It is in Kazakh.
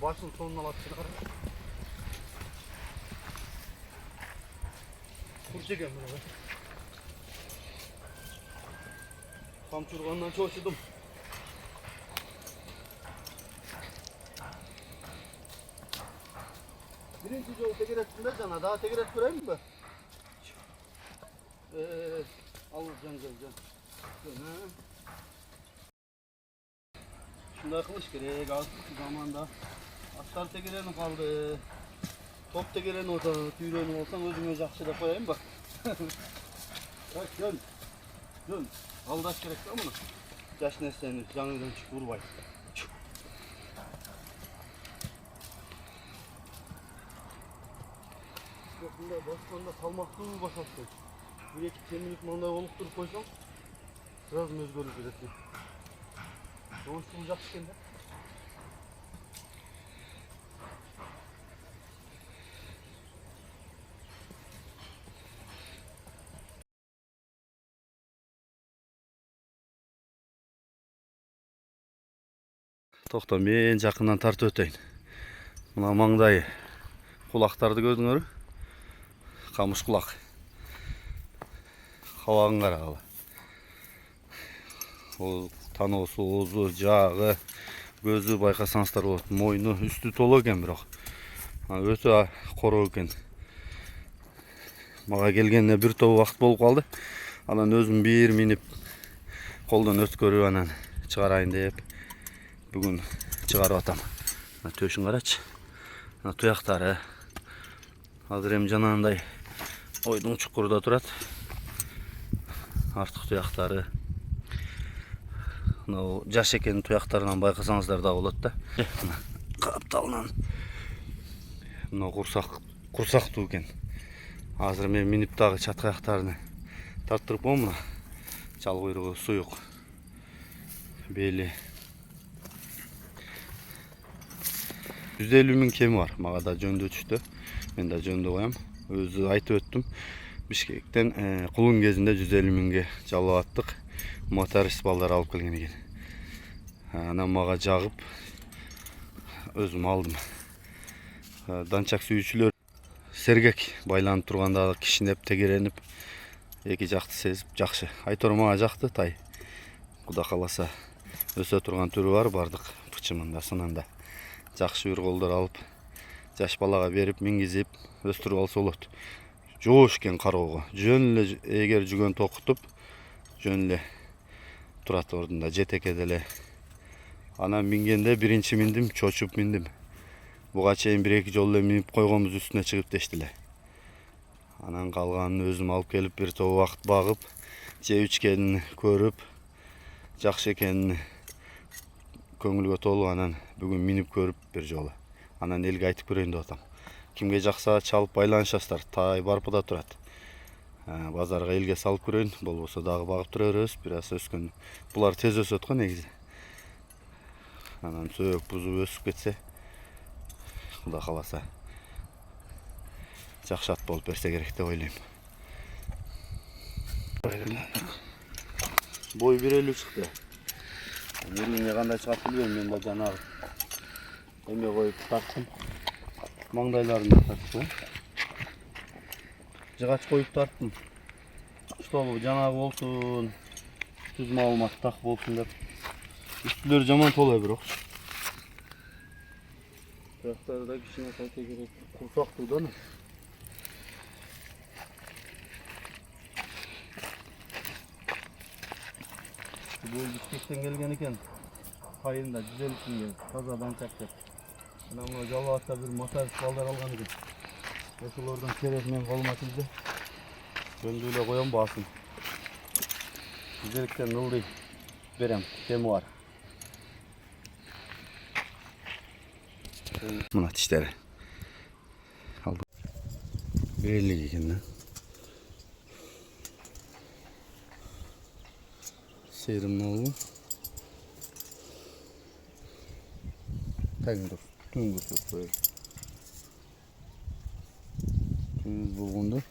başın sonuna alıp çıkar. Kurçeken bunu. Tam çurgandan çoğuşudum. Birinci yol teker etsinler cana. Daha teker et göreyim mi? Al can. Şunda kılıç gerek. Az zamanda. Astar tekerenin kaldı. Top tekerenin ortada. Tüylerini olsan özüme jakşıda koyayım bak. Bak dön. Aldaş gerek de bunu. Yaş neslerini canlıdan çık vurbayım. Yok bunda başmanda kalmaklığı basarsın. Bir iki teminlik manda olup durup koysam biraz mezgörlük üretsin. Doğuşturacak kendi. To'xta, men жақыннан тартып өтейін. Мына маңдайы құлақтарды көрдіңдер? Қамыш құлақ. Қабағын қарағыла. Ол таносы, оозу, жағы, көзі байқасаңыздар болады. Мойны үсті толы екен бірақ. Өте қору екен. Маға келгеніне бір топ уақыт болып қалды. Анан өзім бір минип қолдан өткөрүп анан чыгарайын деп бүгін чыгарып атам. Төшін қарачы. Туяқтары. Азыр эми жанагындай ойдың чукурда турат. Артық туяқтары. Мынау жаш экенин туяқтарынан байкасаңыздар да болот да. Капталынан. Мынау курсактуу экен. Азыр мен минип дагы чатка аяктарыны тарттырып коем мына. Чал куйругу суюк. Бели. 150 миң кеми бар. Мага да жөндө түштү. Мен да жөндө коям. Өзү айтып өттүм. Бишкектен кулун кезинде 150 миңге жалап аттык. Моторист балдар алып келген экен. Анан мага жагып өзүм алдым. Данчак сүйүүчүлөр сергек байланып турганда кишинеп тегеренип эки жакты сезип жакшы. Айтор мага жакты тай. Куда каласа өсө турган түрү бар бардык бычымында сынында. Жакшы бир колдор алып жаш балага берип мингизип өстүрүп алса болот. Жоош экен кароого. Жөн эле эгер жүгөн токутуп жөн эле турат ордунда жетекеде эле. Анан мингенде биринчи миндим, чочуп миндим. Буга чейин бир эки жолу эле минип койгонбуз үстүнө чыгып дештиле. Анан калганын өзүм алып келип бир топ убакыт багып, жеп ичкенин көрүп, жакшы экенин көңүлгө толуп анан бүгүн минип көрүп бир жолу. Анан элге айтып көрөйүн деп атам. Кимге жакса чалып байланышасыздар. Тай барпыда турат. Базарга элге салып көрөйүн, болбосо дагы багып тура беребиз. Бир аз өскөн. Булар тез өсөт го негизи. Анан сөөк бузуп өсүп кетсе, Куда каласа жакшы ат болуп берсе керек деп ойлойм. Бой 1.50 чыкты. Эмне кандай чыгат билбейм, мен да жанагы эме коюп тарттым. Маңдайларын тарттым. Жыгач коюп тарттым. Чтобы жанагы болсун, түз маалымат так болсун деп. Үстүлөр жаман толой бирок. Туяктарда кичине кайта керек. Курсактуу да. Бул Бишкектен келген экен. Айында 150 миңге таза данчак деп. Анан мына Жалбатта бир моторист балдар алган экен. Ошолордон керек мен колума тийди. Жөндүү эле коем баасын. Бизеликтен ылдый берем, кеми бар. Мына тиштери. Алдым. 50 экен да. Serim oğlu. Tagın dur. Tüm bu böyle. Tüm bulgundur.